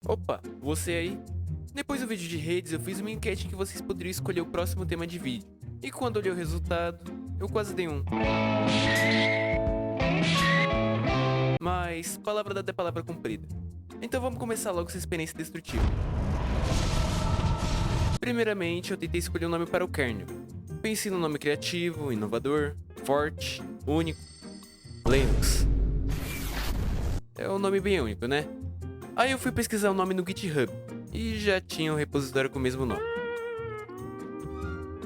Opa, você aí? Depois do vídeo de redes, eu fiz uma enquete em que vocês poderiam escolher o próximo tema de vídeo. E quando olhei o resultado, eu quase dei um. Mas palavra dada é palavra cumprida. Então vamos começar logo essa experiência destrutiva. Primeiramente, eu tentei escolher um nome para o kernel. Pensei num nome criativo, inovador, forte, único. Linux. É um nome bem único, né? Aí eu fui pesquisar o nome no GitHub e já tinha um repositório com o mesmo nome.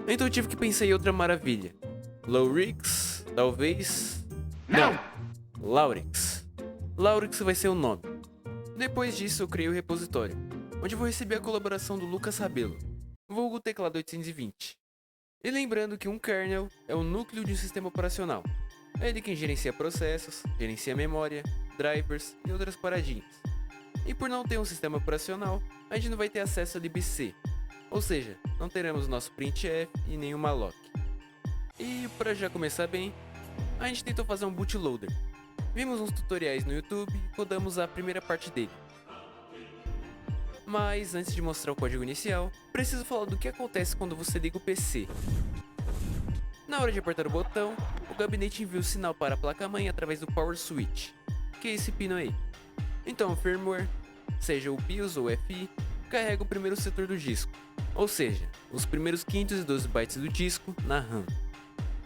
Então eu tive que pensar em outra maravilha. Laurix, talvez. Não! Laurix. Laurix vai ser o nome. Depois disso eu criei o repositório, onde vou receber a colaboração do Lucas Rabelo, vulgo teclado 820. E lembrando que um kernel é o núcleo de um sistema operacional. É ele quem gerencia processos, gerencia memória, drivers e outras paradinhas. E por não ter um sistema operacional, a gente não vai ter acesso a libc, ou seja, não teremos nosso printf e nenhum malloc. E para já começar bem, a gente tentou fazer um bootloader. Vimos uns tutoriais no YouTube e rodamos a primeira parte dele. Mas antes de mostrar o código inicial, preciso falar do que acontece quando você liga o PC. Na hora de apertar o botão, o gabinete envia o sinal para a placa-mãe através do power switch, que é esse pino aí. Então o firmware, seja o BIOS ou FI, carrega o primeiro setor do disco, ou seja, os primeiros 512 bytes do disco na RAM.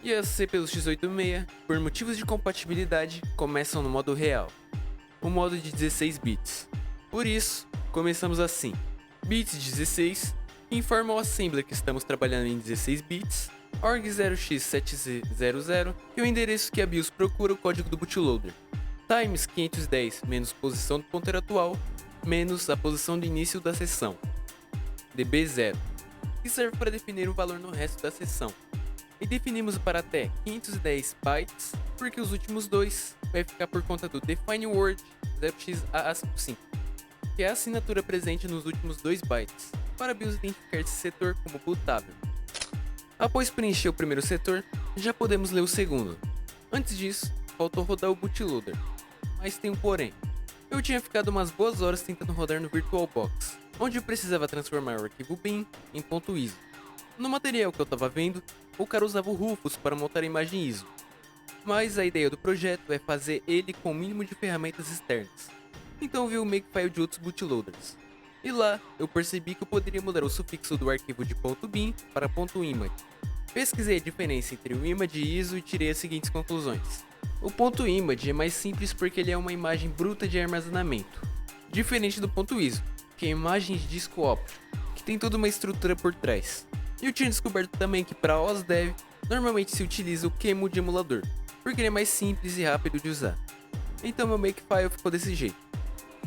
E as CPUs x86, por motivos de compatibilidade, começam no modo real, o modo de 16 bits. Por isso, começamos assim: bits 16, informa ao assembler que estamos trabalhando em 16 bits, org0x700 e o endereço que a BIOS procura o código do bootloader, times 510 menos posição do ponteiro atual, menos a posição de início da sessão, db0, que serve para definir o valor no resto da sessão. E definimos para até 510 bytes, porque os últimos dois vai ficar por conta do define word 0x5, que é a assinatura presente nos últimos 2 bytes, para a BIOS identificar esse setor como bootável. Após preencher o primeiro setor, já podemos ler o segundo. Antes disso, faltou rodar o bootloader. Mas tem um porém. Eu tinha ficado umas boas horas tentando rodar no VirtualBox, onde eu precisava transformar o arquivo bin em .iso. No material que eu estava vendo, o cara usava o Rufus para montar a imagem ISO. Mas a ideia do projeto é fazer ele com o mínimo de ferramentas externas. Então eu vi o makefile de outros bootloaders. E lá, eu percebi que eu poderia mudar o sufixo do arquivo de .bin para .image. Pesquisei a diferença entre o image e ISO e tirei as seguintes conclusões. O .image é mais simples porque ele é uma imagem bruta de armazenamento, diferente do .iso, que é imagem de disco óptico, que tem toda uma estrutura por trás. E eu tinha descoberto também que para OSDev, normalmente se utiliza o QEMU de emulador, porque ele é mais simples e rápido de usar. Então meu makefile ficou desse jeito.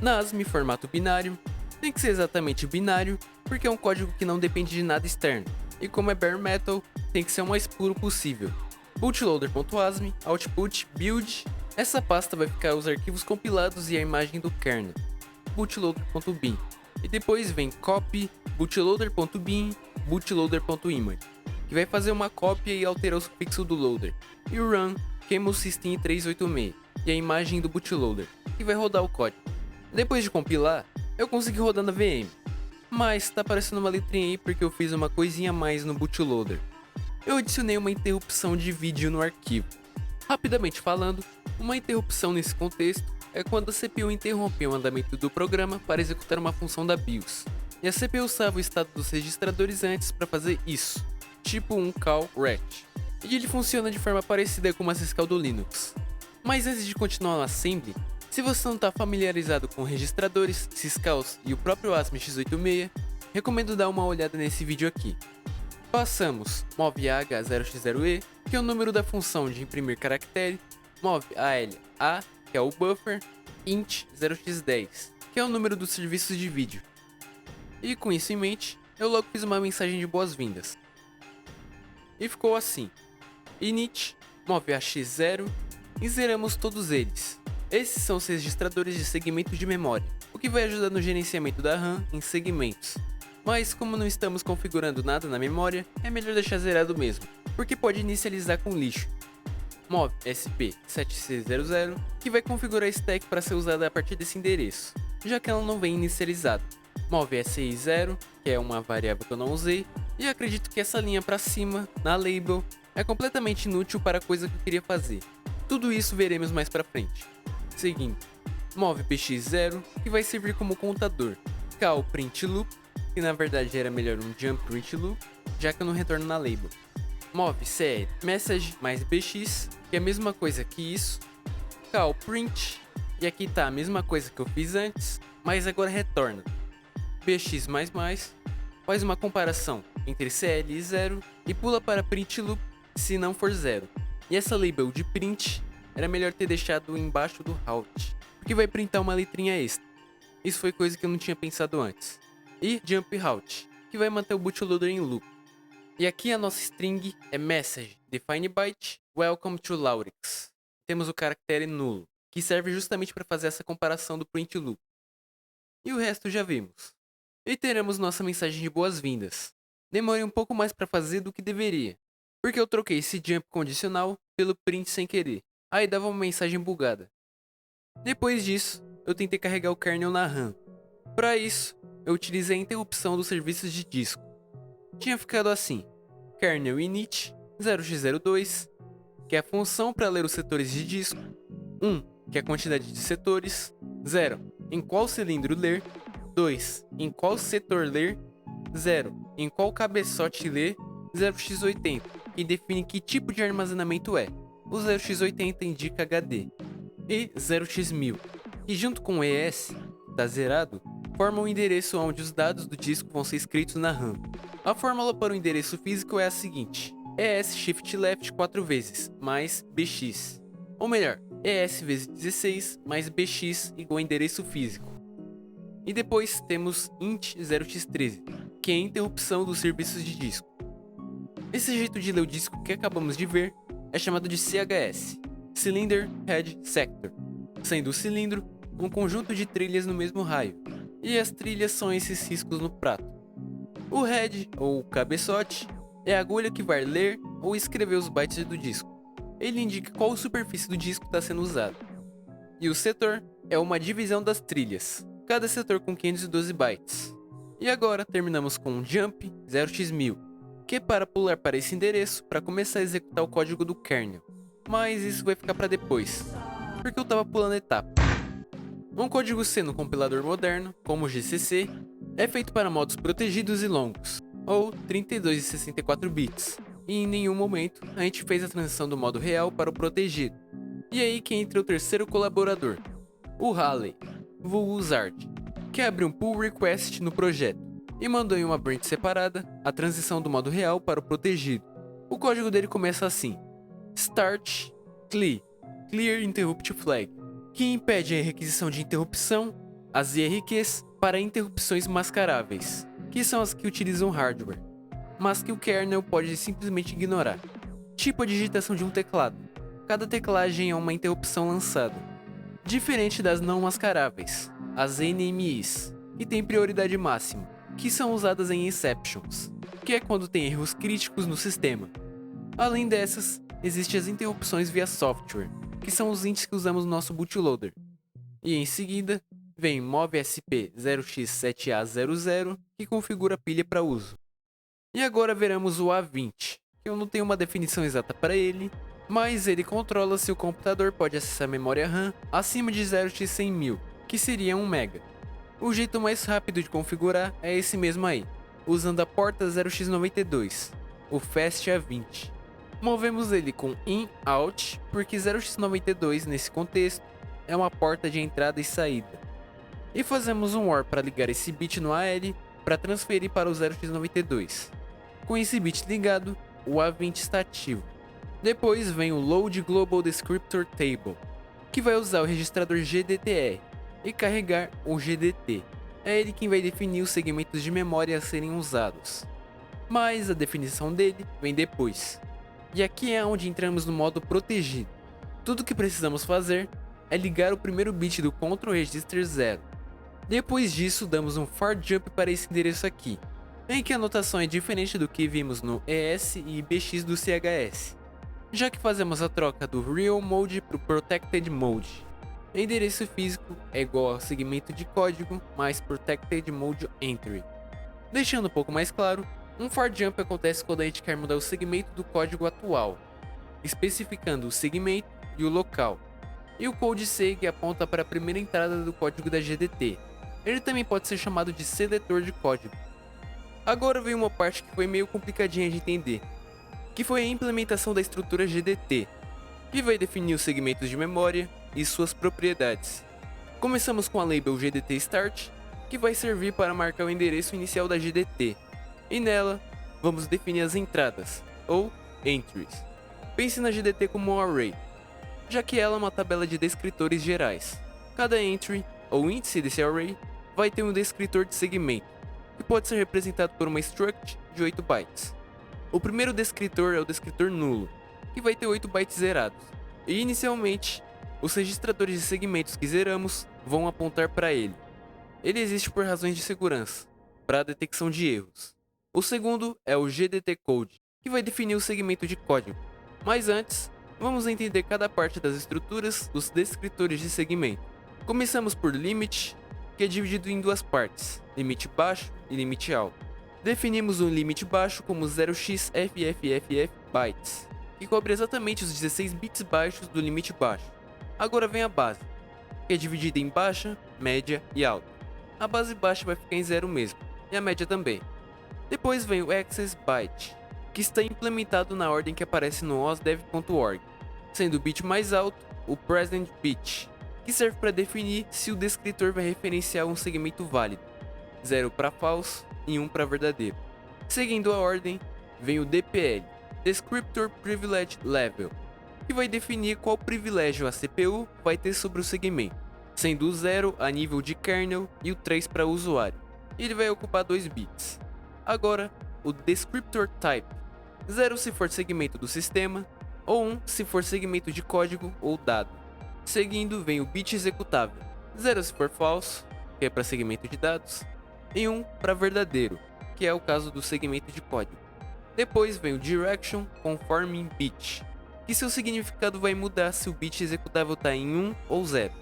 Na ASME formato binário, tem que ser exatamente binário, porque é um código que não depende de nada externo, e como é bare metal, tem que ser o mais puro possível. Bootloader.asm, output, build, essa pasta vai ficar os arquivos compilados e a imagem do kernel, bootloader.bin, e depois vem copy, bootloader.bin, bootloader.image, que vai fazer uma cópia e alterar o sufixo do loader, e o run, QEMU system 386, e a imagem do bootloader, que vai rodar o código. Depois de compilar, eu consegui rodar na VM, mas tá aparecendo uma letrinha aí porque eu fiz uma coisinha a mais no bootloader. Eu adicionei uma interrupção de vídeo no arquivo. Rapidamente falando, uma interrupção nesse contexto é quando a CPU interrompe o andamento do programa para executar uma função da BIOS, e a CPU salva o estado dos registradores antes para fazer isso, tipo um call ret. E ele funciona de forma parecida com uma syscall do Linux. Mas antes de continuar no assembly, se você não está familiarizado com registradores, syscalls e o próprio ASM x86, recomendo dar uma olhada nesse vídeo aqui. Passamos moveh0x0e, que é o número da função de imprimir caractere, movala, que é o buffer, int 0x10, que é o número dos serviços de vídeo. E com isso em mente, eu logo fiz uma mensagem de boas-vindas. E ficou assim: init, movax0, e zeramos todos eles. Esses são os registradores de segmento de memória, o que vai ajudar no gerenciamento da RAM em segmentos. Mas como não estamos configurando nada na memória, é melhor deixar zerado mesmo, porque pode inicializar com lixo. Mov sp7c00, que vai configurar a stack para ser usada a partir desse endereço. já que ela não vem inicializada. Move SI 0, que é uma variável que eu não usei, e acredito que essa linha para cima, na label, é completamente inútil para a coisa que eu queria fazer. Tudo isso veremos mais para frente. Seguindo, move px 0, que vai servir como contador. Call print loop, que na verdade era melhor um jump print loop, já que eu não retorno na label. Move cl message mais bx, que é a mesma coisa que isso. Call print, e aqui tá a mesma coisa que eu fiz antes, mas agora retorna. Bx++, faz uma comparação entre cl e 0 e pula para print loop se não for 0. E essa label de print era melhor ter deixado embaixo do out, porque vai printar uma letrinha extra. Isso foi coisa que eu não tinha pensado antes. E jump out, que vai manter o bootloader em loop. E aqui a nossa string é message define byte welcome to Laurix. Temos o caractere nulo, que serve justamente para fazer essa comparação do print loop. E o resto já vimos. E teremos nossa mensagem de boas-vindas. Demorei um pouco mais para fazer do que deveria, porque eu troquei esse jump condicional pelo print sem querer. Aí dava uma mensagem bugada. Depois disso, eu tentei carregar o kernel na RAM. Para isso, eu utilizei a interrupção dos serviços de disco. Tinha ficado assim: kernel init 0x02, que é a função para ler os setores de disco, 1, que é a quantidade de setores, 0, em qual cilindro ler, 2, em qual setor ler, 0, em qual cabeçote ler, 0x80, que define que tipo de armazenamento é. O 0x80 indica HD, e 0x1000, que junto com o ES, está zerado, formam o endereço onde os dados do disco vão ser escritos na RAM. A fórmula para o endereço físico é a seguinte: ES shift left 4 vezes, mais BX. Ou melhor, ES vezes 16 mais BX igual a endereço físico. E depois temos int 0x13, que é a interrupção dos serviços de disco. Esse jeito de ler o disco que acabamos de ver é chamado de CHS, Cylinder Head Sector, sendo o cilindro um conjunto de trilhas no mesmo raio, e as trilhas são esses riscos no prato. O head, ou cabeçote, é a agulha que vai ler ou escrever os bytes do disco. Ele indica qual superfície do disco está sendo usada. E o setor é uma divisão das trilhas, cada setor com 512 bytes. E agora terminamos com jump 0x1000, que é para pular para esse endereço para começar a executar o código do kernel. Mas isso vai ficar para depois, porque eu estava pulando etapa. Um código C no compilador moderno, como o GCC, é feito para modos protegidos e longos, ou 32 e 64 bits, e em nenhum momento a gente fez a transição do modo real para o protegido. E aí que entra o terceiro colaborador, o Halley, vulgo Zard, que abre um pull request no projeto e mandou em uma branch separada a transição do modo real para o protegido. O código dele começa assim: start clear interrupt flag, que impede a requisição de interrupção, as IRQs, para interrupções mascaráveis, que são as que utilizam hardware, mas que o kernel pode simplesmente ignorar. Tipo a digitação de um teclado. Cada teclagem é uma interrupção lançada. Diferente das não mascaráveis, as NMIs, que têm prioridade máxima, que são usadas em exceptions, que é quando tem erros críticos no sistema. Além dessas, existem as interrupções via software, que são os ints que usamos no nosso bootloader. E em seguida, vem movesp 0x7a00, que configura a pilha para uso. E agora veremos o A20, que eu não tenho uma definição exata para ele, mas ele controla se o computador pode acessar a memória RAM acima de 0x100.000, que seria 1 MB. O jeito mais rápido de configurar é esse mesmo aí, usando a porta 0x92, o Fast A20. Movemos ele com in-out, porque 0x92 nesse contexto é uma porta de entrada e saída. E fazemos um OR para ligar esse bit no AL para transferir para o 0x92. Com esse bit ligado, o A20 está ativo. Depois vem o Load Global Descriptor Table, que vai usar o registrador GDTR e carregar o GDT. É ele quem vai definir os segmentos de memória a serem usados. Mas a definição dele vem depois. E aqui é onde entramos no modo protegido. Tudo que precisamos fazer é ligar o primeiro bit do Control Register 0. Depois disso, damos um far jump para esse endereço aqui, em que a notação é diferente do que vimos no ES e BX do CHS, já que fazemos a troca do Real Mode para o Protected Mode. Endereço físico é igual ao segmento de código mais Protected Mode Entry. Deixando um pouco mais claro, um for jump acontece quando a gente quer mudar o segmento do código atual, especificando o segmento e o local. E o code seg aponta para a primeira entrada do código da GDT. Ele também pode ser chamado de seletor de código. Agora vem uma parte que foi meio complicadinha de entender, que foi a implementação da estrutura GDT, que vai definir os segmentos de memória e suas propriedades. Começamos com a label GDT Start, que vai servir para marcar o endereço inicial da GDT, e nela vamos definir as entradas, ou entries. Pense na GDT como um array, já que ela é uma tabela de descritores gerais. Cada entry, ou índice desse array, vai ter um descritor de segmento, que pode ser representado por uma struct de 8 bytes. O primeiro descritor é o descritor nulo, que vai ter 8 bytes zerados, e inicialmente, os registradores de segmentos que zeramos vão apontar para ele. Ele existe por razões de segurança, para a detecção de erros. O segundo é o GDT Code, que vai definir o segmento de código. Mas antes, vamos entender cada parte das estruturas dos descritores de segmento. Começamos por limit, que é dividido em duas partes, limite baixo e limite alto. Definimos o limite baixo como 0xFFFF bytes, que cobre exatamente os 16 bits baixos do limite baixo. Agora vem a base, que é dividida em baixa, média e alta. A base baixa vai ficar em 0 mesmo, e a média também. Depois vem o access byte, que está implementado na ordem que aparece no osdev.org, sendo o bit mais alto o present bit, que serve para definir se o descritor vai referenciar um segmento válido, 0 para false e 1 para verdadeiro. Seguindo a ordem, vem o DPL, Descriptor Privilege Level, que vai definir qual privilégio a CPU vai ter sobre o segmento, sendo o 0 a nível de kernel e o 3 para o usuário. Ele vai ocupar 2 bits. Agora, o Descriptor Type, 0 se for segmento do sistema, ou 1 se for segmento de código ou dado. Seguindo vem o bit executável, 0 se for false, que é para segmento de dados, e 1 para verdadeiro, que é o caso do segmento de código. Depois vem o Direction Conforming Bit, que seu significado vai mudar se o bit executável está em 1 ou 0.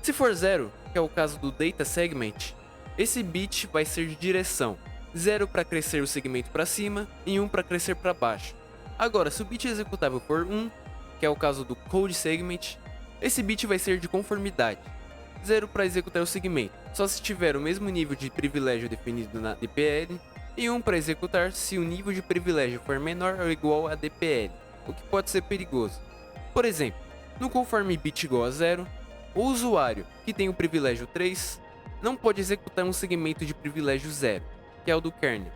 Se for 0, que é o caso do Data Segment, esse bit vai ser de direção, 0 para crescer o segmento para cima e 1 para crescer para baixo. Agora, se o bit executável for 1, que é o caso do Code Segment, esse bit vai ser de conformidade, 0 para executar o segmento, só se tiver o mesmo nível de privilégio definido na DPL, e 1 para executar se o nível de privilégio for menor ou igual a DPL, o que pode ser perigoso. Por exemplo, no conforme bit igual a 0, o usuário, que tem o privilégio 3, não pode executar um segmento de privilégio 0, que é o do kernel.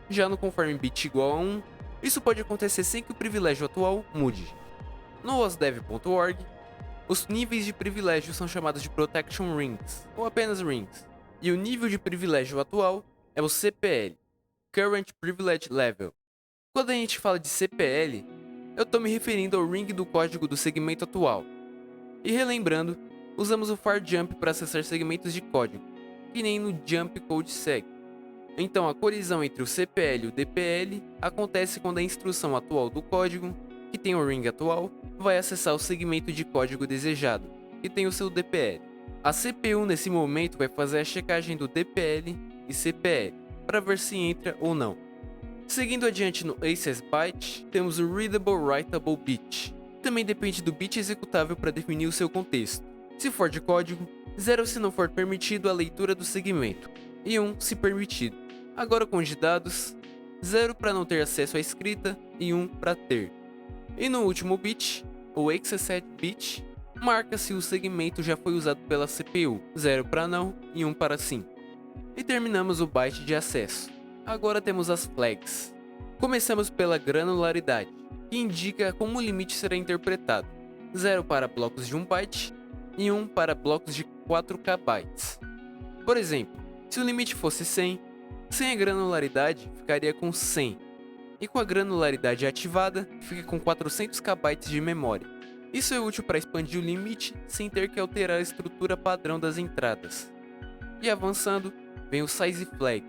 Já no conforme bit igual a 1, isso pode acontecer sem que o privilégio atual mude. No osdev.org, os níveis de privilégio são chamados de Protection Rings, ou apenas Rings, e o nível de privilégio atual é o CPL, Current Privilege Level. Quando a gente fala de CPL, eu estou me referindo ao ring do código do segmento atual. E relembrando, usamos o for jump para acessar segmentos de código, que nem no jump code seg. Então a colisão entre o CPL e o DPL acontece quando a instrução atual do código, que tem o ring atual, vai acessar o segmento de código desejado, que tem o seu DPL. A CPU nesse momento vai fazer a checagem do DPL e CPL, para ver se entra ou não. Seguindo adiante no access byte, temos o readable writable bit. Também depende do bit executável para definir o seu contexto. Se for de código, 0 se não for permitido a leitura do segmento, e 1 se permitido. Agora com os de dados, 0 para não ter acesso à escrita e 1 para ter. E no último bit, o accessed bit, marca se o segmento já foi usado pela CPU, 0 para não e 1 para sim. E terminamos o byte de acesso. Agora temos as flags. Começamos pela granularidade, que indica como o limite será interpretado, 0 para blocos de 1 byte e 1 para blocos de 4K bytes. Por exemplo, se o limite fosse 100, sem a granularidade ficaria com 100, e com a granularidade ativada fica com 400K bytes de memória. Isso é útil para expandir o limite sem ter que alterar a estrutura padrão das entradas. E avançando, vem o size flag.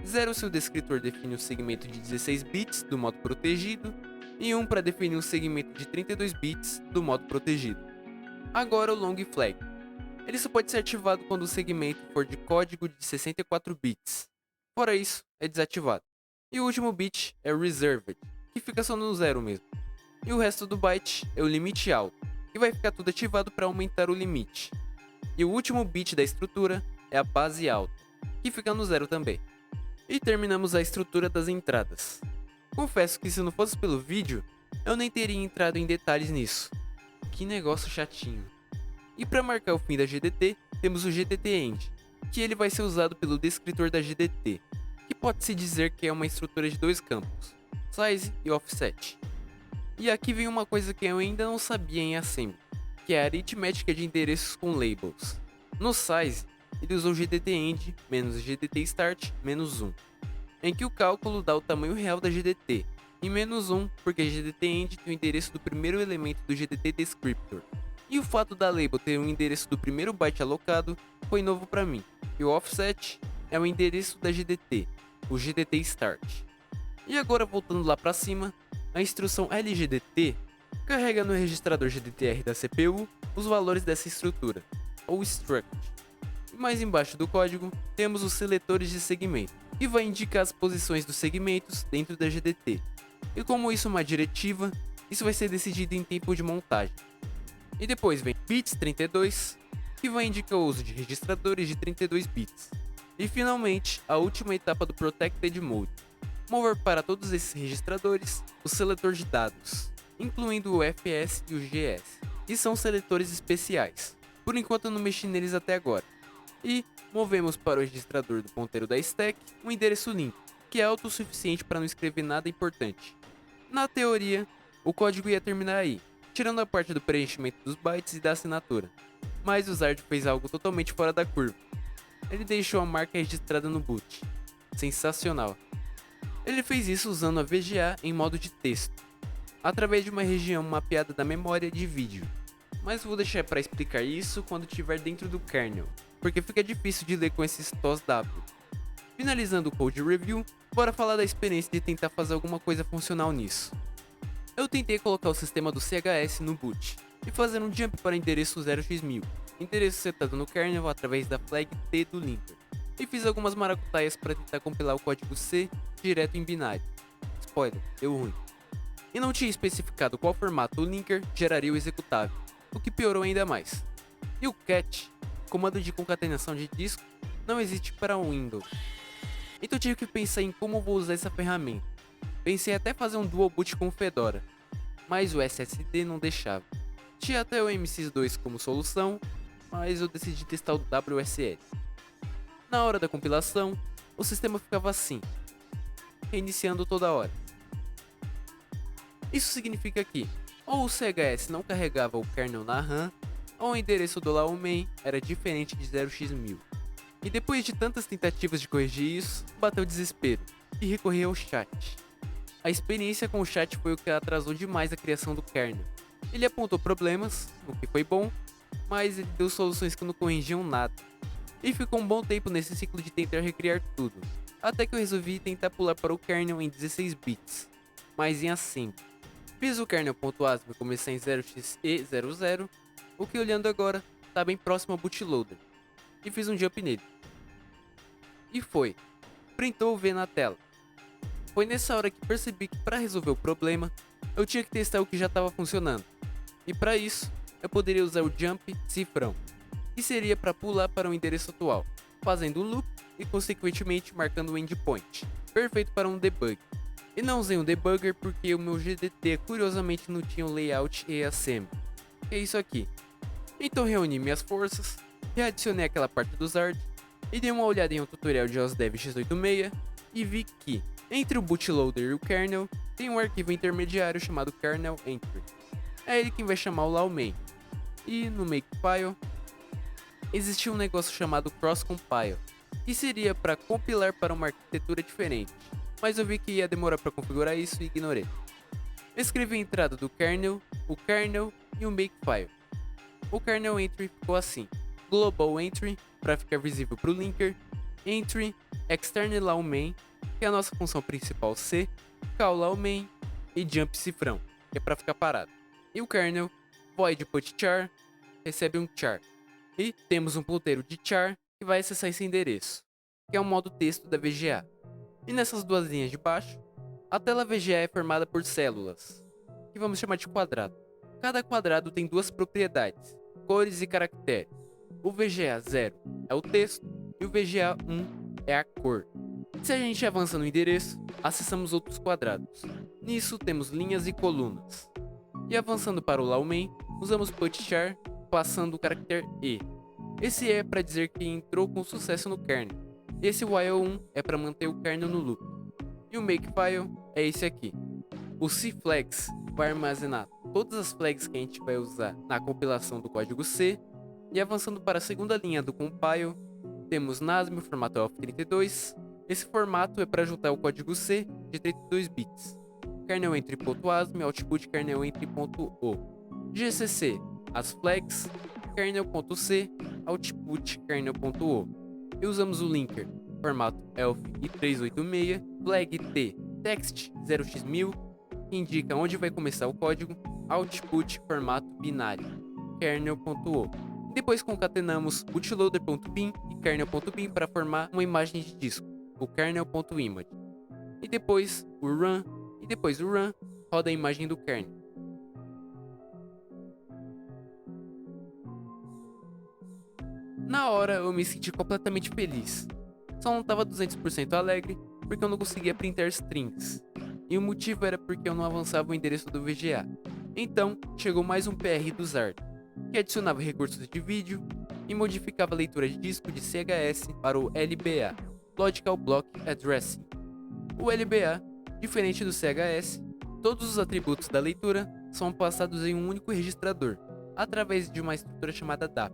0 se o descritor define um segmento de 16 bits do modo protegido e 1 para definir um segmento de 32 bits do modo protegido. Agora o long flag. Ele só pode ser ativado quando o segmento for de código de 64 bits. Fora isso, é desativado. E o último bit é o reserved, que fica só no 0 mesmo. E o resto do byte é o limite alto, que vai ficar tudo ativado para aumentar o limite. E o último bit da estrutura é a base alta, que fica no 0 também. E terminamos a estrutura das entradas. Confesso que se não fosse pelo vídeo, eu nem teria entrado em detalhes nisso. Que negócio chatinho. E para marcar o fim da GDT, temos o GDT End, que ele vai ser usado pelo descritor da GDT, que pode-se dizer que é uma estrutura de dois campos, size e offset. E aqui vem uma coisa que eu ainda não sabia em Assembly, que é a aritmética de endereços com labels. No size, ele usou GDT End menos GDT Start menos 1, em que o cálculo dá o tamanho real da GDT, e menos 1 porque GDT End tem o endereço do primeiro elemento do GDT Descriptor. E o fato da label ter o endereço do primeiro byte alocado foi novo para mim, e o offset é o endereço da GDT, o GDT Start. E agora voltando lá para cima, a instrução LGDT carrega no registrador GDTR da CPU os valores dessa estrutura, ou struct. E mais embaixo do código temos os seletores de segmento, que vai indicar as posições dos segmentos dentro da GDT. E como isso é uma diretiva, isso vai ser decidido em tempo de montagem. E depois vem bits 32, que vai indicar o uso de registradores de 32 bits. E finalmente, a última etapa do Protected Mode, mover para todos esses registradores o seletor de dados, incluindo o FS e o GS, que são seletores especiais. Por enquanto eu não mexi neles até agora. E movemos para o registrador do ponteiro da stack um endereço limpo, que é autossuficiente para não escrever nada importante. Na teoria, o código ia terminar aí, tirando a parte do preenchimento dos bytes e da assinatura. Mas o Zard fez algo totalmente fora da curva. Ele deixou a marca registrada no boot. Sensacional. Ele fez isso usando a VGA em modo de texto, através de uma região mapeada da memória de vídeo. Mas vou deixar para explicar isso quando estiver dentro do kernel, porque fica difícil de ler com esses TOSW. Finalizando o code review, bora falar da experiência de tentar fazer alguma coisa funcional nisso. Eu tentei colocar o sistema do CHS no boot e fazer um jump para o endereço 0x1000, endereço setado no kernel através da flag T do linker, e fiz algumas maracutaias para tentar compilar o código C direto em binário. Spoiler, deu ruim. E não tinha especificado qual formato o linker geraria o executável, o que piorou ainda mais. E o cat, comando de concatenação de disco, não existe para o Windows. Então tive que pensar em como vou usar essa ferramenta. Pensei até fazer um dual boot com o Fedora, mas o SSD não deixava. Tinha até o MSys2 como solução, mas eu decidi testar o WSL. Na hora da compilação, o sistema ficava assim, reiniciando toda hora. Isso significa que, ou o CHS não carregava o kernel na RAM, ou o endereço do LAWMain era diferente de 0x1000. E depois de tantas tentativas de corrigir isso, bateu o desespero, e recorri ao chat. A experiência com o chat foi o que atrasou demais a criação do kernel. Ele apontou problemas, o que foi bom, mas ele deu soluções que não corrigiam nada. E ficou um bom tempo nesse ciclo de tentar recriar tudo, até que eu resolvi tentar pular para o kernel em 16 bits, mas em Assembly. Fiz o kernel.asm começar em 0xe00, o que olhando agora está bem próximo ao bootloader, e fiz um jump nele. E foi, printou o V na tela. Foi nessa hora que percebi que para resolver o problema, eu tinha que testar o que já estava funcionando. E para isso, eu poderia usar o jump cifrão, que seria para pular para o endereço atual, fazendo um loop e consequentemente marcando o endpoint, perfeito para um debug. E não usei um debugger porque o meu GDT curiosamente não tinha um layout e assembly, que é isso aqui. Então reuni minhas forças, readicionei aquela parte do Zard, e dei uma olhada em um tutorial de OSDev x86 e vi que, entre o bootloader e o kernel, tem um arquivo intermediário chamado kernel entry. É ele quem vai chamar o LAWMain. E no makefile, existia um negócio chamado cross-compile, que seria para compilar para uma arquitetura diferente, mas eu vi que ia demorar para configurar isso e ignorei. Escrevi a entrada do kernel, o kernel e o makefile. O kernel entry ficou assim: global entry, para ficar visível para o linker, entry, external LAWMain, que é a nossa função principal C, call LAWMain e jump cifrão, que é para ficar parado. E o kernel, void put char, recebe um char. E temos um ponteiro de char que vai acessar esse endereço, que é o modo texto da VGA. E nessas duas linhas de baixo, a tela VGA é formada por células, que vamos chamar de quadrado. Cada quadrado tem duas propriedades, cores e caracteres. O VGA 0 é o texto e o VGA 1 é a cor. Se a gente avança no endereço, acessamos outros quadrados. Nisso temos linhas e colunas. E avançando para o Lawman, usamos PutChar passando o caractere E. Esse E é para dizer que entrou com sucesso no kernel. Esse while1 é para manter o kernel no loop. E o makefile é esse aqui. O cflags vai armazenar todas as flags que a gente vai usar na compilação do código C. E avançando para a segunda linha do compile, temos NASM, o formato ELF32. Esse formato é para juntar o código C de 32 bits. Kernel entry.asm, output kernel entry.o. GCC, as flags, kernel.c, output kernel.o. E usamos o linker, formato ELF i386, flag t, text 0x1000, que indica onde vai começar o código, output formato binário, kernel.o. Depois concatenamos bootloader.bin e kernel.bin para formar uma imagem de disco, o kernel.image. E depois o run roda a imagem do kernel. Na hora eu me senti completamente feliz. Só não estava 200% alegre porque eu não conseguia printar strings. E o motivo era porque eu não avançava o endereço do VGA. Então chegou mais um PR do Zard, que adicionava recursos de vídeo e modificava a leitura de disco de CHS para o LBA, Logical Block Addressing. O LBA, diferente do CHS, todos os atributos da leitura são passados em um único registrador, através de uma estrutura chamada DAP,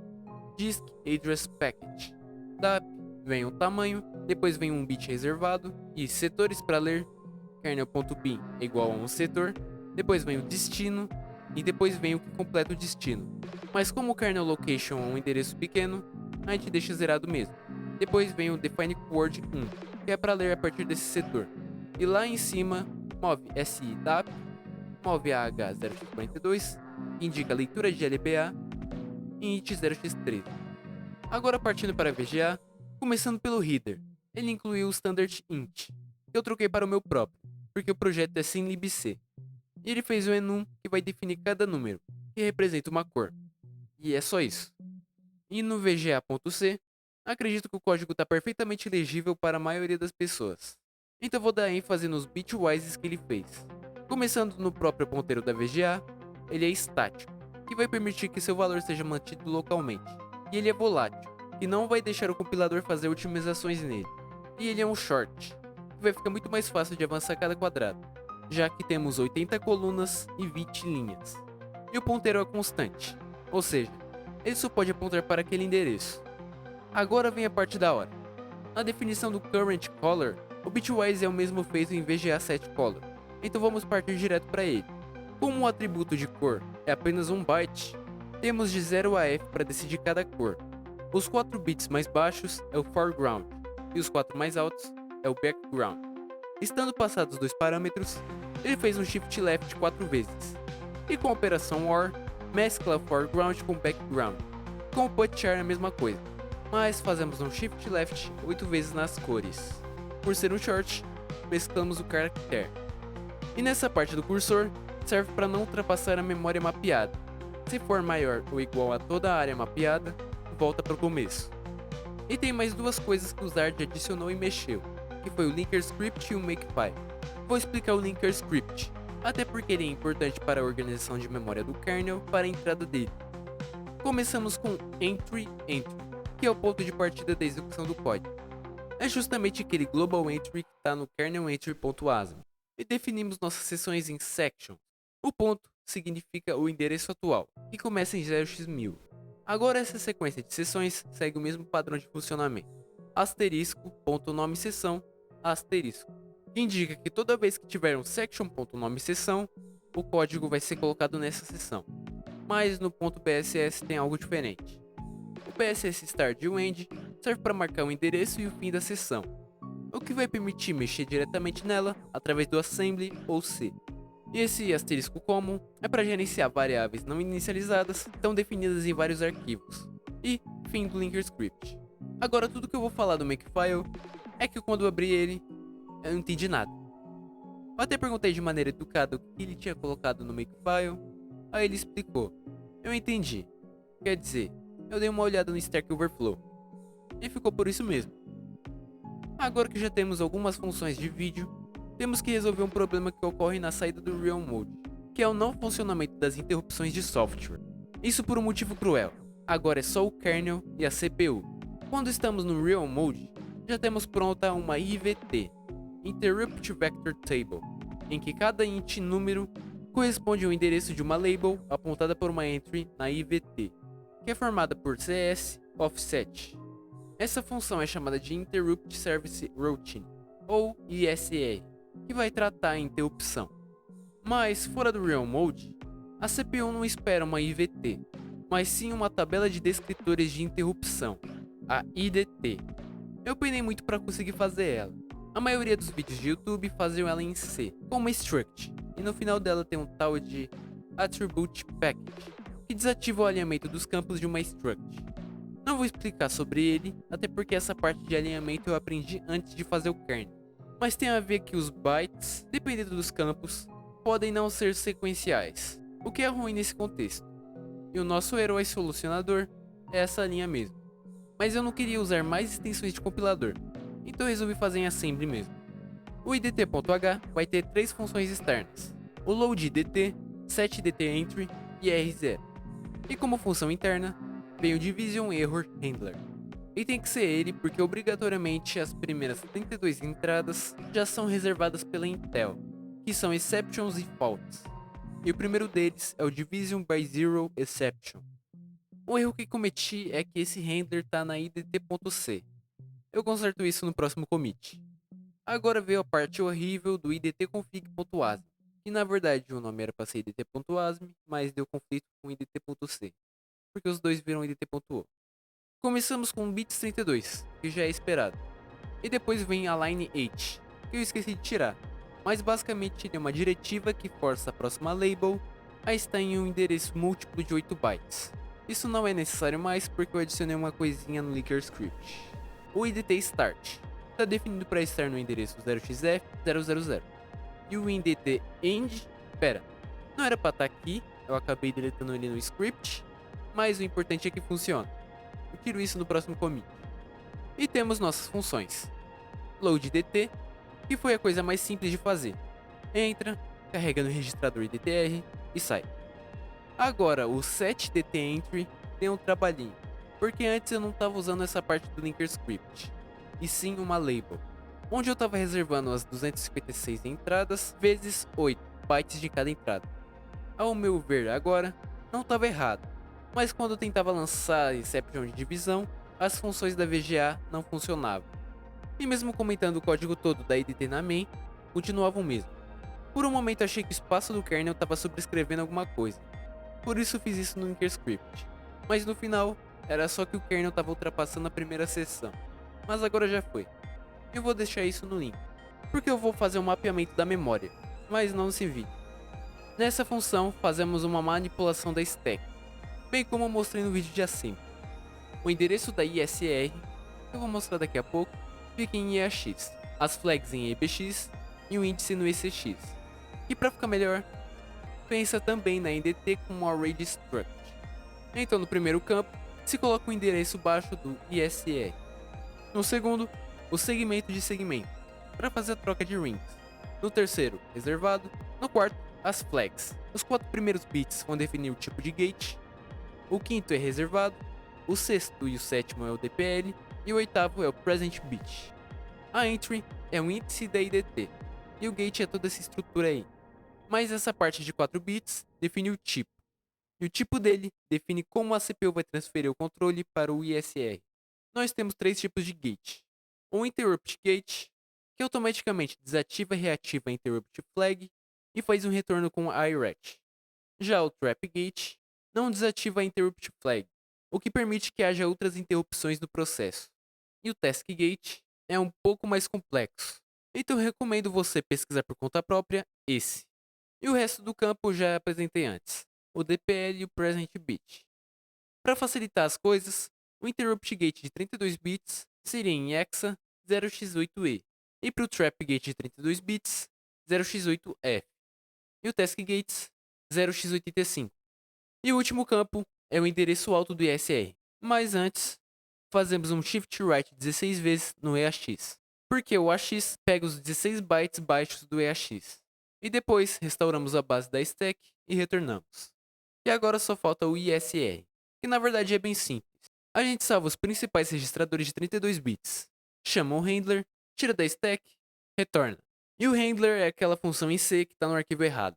Disk Address Package. DAP vem o tamanho, depois vem um bit reservado e setores para ler, kernel.bin é igual a um setor, depois vem o destino e depois vem o que completa o destino. Mas como o kernel location é um endereço pequeno, a gente deixa zerado mesmo. Depois vem o define word 1, que é para ler a partir desse setor. E lá em cima, move SI DAP, move AH 0x42, que indica a leitura de LBA, e int 0x13. Agora partindo para a VGA, começando pelo header, ele incluiu o standard int, que eu troquei para o meu próprio, porque o projeto é sem libc. E ele fez o enum, que vai definir cada número, que representa uma cor. E é só isso. E no VGA.c, acredito que o código está perfeitamente legível para a maioria das pessoas. Então vou dar ênfase nos bitwises que ele fez. Começando no próprio ponteiro da VGA, ele é estático, que vai permitir que seu valor seja mantido localmente. E ele é volátil, que não vai deixar o compilador fazer otimizações nele. E ele é um short, que vai ficar muito mais fácil de avançar cada quadrado, já que temos 80 colunas e 20 linhas. E o ponteiro é constante, ou seja, ele só pode apontar para aquele endereço. Agora vem a parte da hora. Na definição do current color, o bitwise é o mesmo feito em VGA setColor, então vamos partir direto para ele. Como o atributo de cor é apenas um byte, temos de 0 a F para decidir cada cor. Os 4 bits mais baixos é o foreground e os 4 mais altos é o background. Estando passados os dois parâmetros, ele fez um shift left 4 vezes. E com a operação OR, mescla foreground com background. Com o putchar é a mesma coisa, mas fazemos um shift left 8 vezes nas cores. Por ser um short, mesclamos o caractere. E nessa parte do cursor, serve para não ultrapassar a memória mapeada. Se for maior ou igual a toda a área mapeada, volta para o começo. E tem mais duas coisas que o Zard adicionou e mexeu, que foi o linker script e o makefile. Vou explicar o linker script, até porque ele é importante para a organização de memória do kernel para a entrada dele. Começamos com entry, que é o ponto de partida da execução do código. É justamente aquele global entry que está no kernel entry.asm. E definimos nossas seções em section. O ponto significa o endereço atual, que começa em 0x1000. Agora essa sequência de seções segue o mesmo padrão de funcionamento. Asterisco, ponto nome seção, asterisco. Que indica que toda vez que tiver um section.nome seção, o código vai ser colocado nessa seção. Mas no ponto .bss tem algo diferente. O BSS start e o end serve para marcar o endereço e o fim da seção, o que vai permitir mexer diretamente nela através do assembly ou C. E esse asterisco common é para gerenciar variáveis não inicializadas que estão definidas em vários arquivos. E, fim do linker script. Agora tudo que eu vou falar do Makefile é que quando eu abri ele, eu não entendi nada. Eu até perguntei de maneira educada o que ele tinha colocado no Makefile, aí ele explicou. Eu entendi. Quer dizer, eu dei uma olhada no Stack Overflow. E ficou por isso mesmo. Agora que já temos algumas funções de vídeo, temos que resolver um problema que ocorre na saída do Real Mode, que é o não funcionamento das interrupções de software. Isso por um motivo cruel. Agora é só o kernel e a CPU. Quando estamos no Real Mode, já temos pronta uma IVT, Interrupt Vector Table, em que cada int número corresponde ao endereço de uma label apontada por uma entry na IVT, que é formada por CS offset. Essa função é chamada de Interrupt Service Routine, ou ISR, que vai tratar a interrupção. Mas, fora do Real Mode, a CPU não espera uma IVT, mas sim uma tabela de descritores de interrupção, a IDT. Eu penei muito para conseguir fazer ela. A maioria dos vídeos de YouTube fazem ela em C, com uma struct, e no final dela tem um tal de Attribute Package, que desativa o alinhamento dos campos de uma struct. Não vou explicar sobre ele, até porque essa parte de alinhamento eu aprendi antes de fazer o kernel. Mas tem a ver que os bytes, dependendo dos campos, podem não ser sequenciais, o que é ruim nesse contexto. E o nosso herói solucionador é essa linha mesmo. Mas eu não queria usar mais extensões de compilador, então resolvi fazer em assembly mesmo. O idt.h vai ter 3 funções externas, o loadIdt, setDTEntry e R0. E como função interna, vem o Division Error Handler. E tem que ser ele porque obrigatoriamente as primeiras 32 entradas já são reservadas pela Intel, que são exceptions e faults. E o primeiro deles é o Division by Zero Exception. O erro que cometi é que esse handler está na idt.c. Eu conserto isso no próximo commit. Agora veio a parte horrível do idtconfig.asm, que na verdade o nome era para ser idt.asm, mas deu conflito com idt.c, porque os dois viram idt.o. Começamos com bits 32, que já é esperado, e depois vem a line 8, que eu esqueci de tirar, mas basicamente ele é uma diretiva que força a próxima label a estar em um endereço múltiplo de 8 bytes. Isso não é necessário mais porque eu adicionei uma coisinha no linker script. O idt start está definido para estar no endereço 0xf000. E o idt end, não era para estar aqui, eu acabei deletando ele no script, mas o importante é que funciona. Eu tiro isso no próximo commit. E temos nossas funções. LoadDT, que foi a coisa mais simples de fazer. Entra, carrega no registrador IDTR e sai. Agora o setDTEntry tem um trabalhinho, porque antes eu não estava usando essa parte do linker script, e sim uma label, onde eu estava reservando as 256 entradas vezes 8 bytes de cada entrada. Ao meu ver agora, não estava errado, mas quando eu tentava lançar a exception de divisão, as funções da VGA não funcionavam. E mesmo comentando o código todo da IDT na main, continuavam mesmo. Por um momento achei que o espaço do kernel estava sobrescrevendo alguma coisa, por isso fiz isso no linker script. Mas no final, era só que o kernel estava ultrapassando a primeira seção. Mas agora já foi. Eu vou deixar isso no link, porque eu vou fazer um mapeamento da memória, mas não nesse vídeo. Nessa função, fazemos uma manipulação da stack, bem como eu mostrei no vídeo de assembly. O endereço da ISR, que eu vou mostrar daqui a pouco, fica em EAX, as flags em EBX e o índice no ECX. E para ficar melhor, pensa também na IDT como array de struct. Então no primeiro campo, se coloca o endereço baixo do ISR. No segundo, o segmento de segmento, para fazer a troca de rings. No terceiro, reservado. No quarto, as flags. Os 4 primeiros bits vão definir o tipo de gate. O quinto é reservado. O sexto e o sétimo é o DPL. E o oitavo é o present bit. A entry é um índice da IDT. E o gate é toda essa estrutura aí. Mas essa parte de 4 bits define o tipo. E o tipo dele define como a CPU vai transferir o controle para o ISR. Nós temos 3 tipos de gate. O interrupt gate, que automaticamente desativa e reativa a interrupt flag e faz um retorno com IRET. Já o trap gate não desativa a interrupt flag, o que permite que haja outras interrupções no processo. E o task gate é um pouco mais complexo, então recomendo você pesquisar por conta própria esse. E o resto do campo já apresentei antes, o DPL e o present bit. Para facilitar as coisas, o interrupt gate de 32 bits seria em hexa 0x8e, e para o trap gate de 32 bits 0x8f, e o task gates 0x85. E o último campo é o endereço alto do ISR. Mas antes, fazemos um shift right 16 vezes no EAX, porque o AX pega os 16 bytes baixos do EAX. E depois restauramos a base da stack e retornamos. E agora só falta o ISR, que na verdade é bem simples. A gente salva os principais registradores de 32 bits, chama o handler, tira da stack, retorna. E o handler é aquela função em C que está no arquivo errado.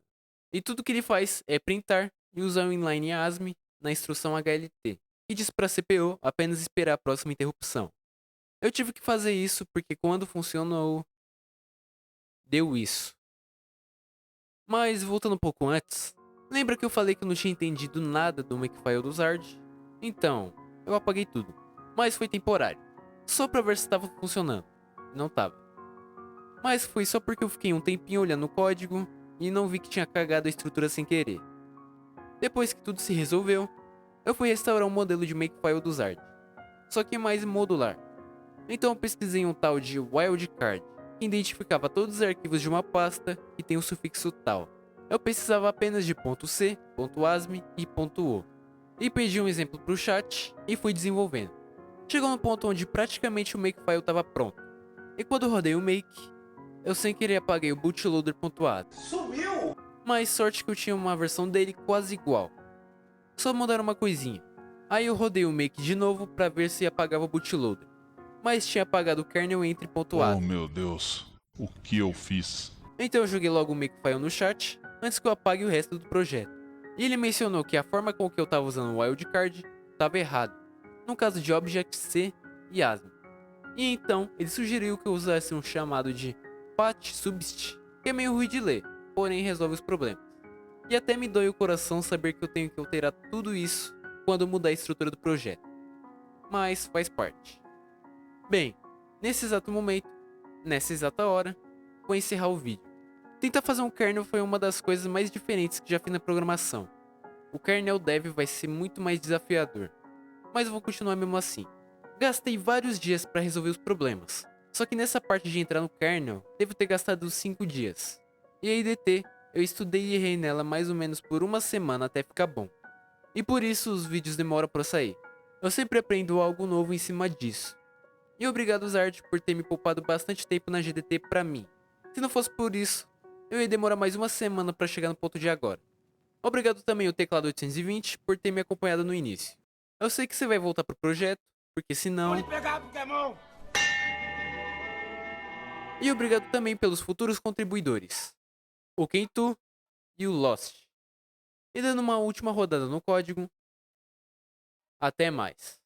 E tudo que ele faz é printar e usar o inline ASME na instrução HLT, e diz para a CPU apenas esperar a próxima interrupção. Eu tive que fazer isso porque quando funcionou, deu isso. Mas voltando um pouco antes, lembra que eu falei que eu não tinha entendido nada do Makefile do Zard? Então, eu apaguei tudo, mas foi temporário, só pra ver se estava funcionando. Não tava. Mas foi só porque eu fiquei um tempinho olhando o código e não vi que tinha cagado a estrutura sem querer. Depois que tudo se resolveu, eu fui restaurar um modelo de Makefile do Zard, só que mais modular. Então eu pesquisei um tal de wildcard, que identificava todos os arquivos de uma pasta que tem o sufixo tal. Eu precisava apenas de .c, .asm e .o. E pedi um exemplo para o chat e fui desenvolvendo. Chegou no ponto onde praticamente o Makefile estava pronto. E quando eu rodei o make, eu sem querer apaguei o bootloader.at. Sumiu! Mas sorte que eu tinha uma versão dele quase igual. Só mudaram uma coisinha. Aí eu rodei o make de novo para ver se apagava o bootloader. Mas tinha apagado o kernel entre Oh .at. meu Deus, o que eu fiz? Então eu joguei logo o Makefile no chat, antes que eu apague o resto do projeto. E ele mencionou que a forma com que eu estava usando o wildcard estava errado, no caso de Object-C e ASM. E então ele sugeriu que eu usasse um chamado de pat-subst, que é meio ruim de ler, porém resolve os problemas. E até me dói o coração saber que eu tenho que alterar tudo isso quando mudar a estrutura do projeto. Mas faz parte. Bem, nesse exato momento, nessa exata hora, vou encerrar o vídeo. Tentar fazer um kernel foi uma das coisas mais diferentes que já fiz na programação. O kernel dev vai ser muito mais desafiador, mas eu vou continuar mesmo assim. Gastei vários dias para resolver os problemas, só que nessa parte de entrar no kernel, devo ter gastado 5 dias. E a IDT, eu estudei e errei nela mais ou menos por uma semana até ficar bom. E por isso os vídeos demoram para sair. Eu sempre aprendo algo novo em cima disso. E obrigado Zard por ter me poupado bastante tempo na GDT pra mim. Se não fosse por isso, eu ia demorar mais uma semana pra chegar no ponto de agora. Obrigado também ao Teclado 820 por ter me acompanhado no início. Eu sei que você vai voltar pro projeto, porque senão... Pode pegar, Pokémon! E obrigado também pelos futuros contribuidores, o Kentu e o Lost. E dando uma última rodada no código, até mais.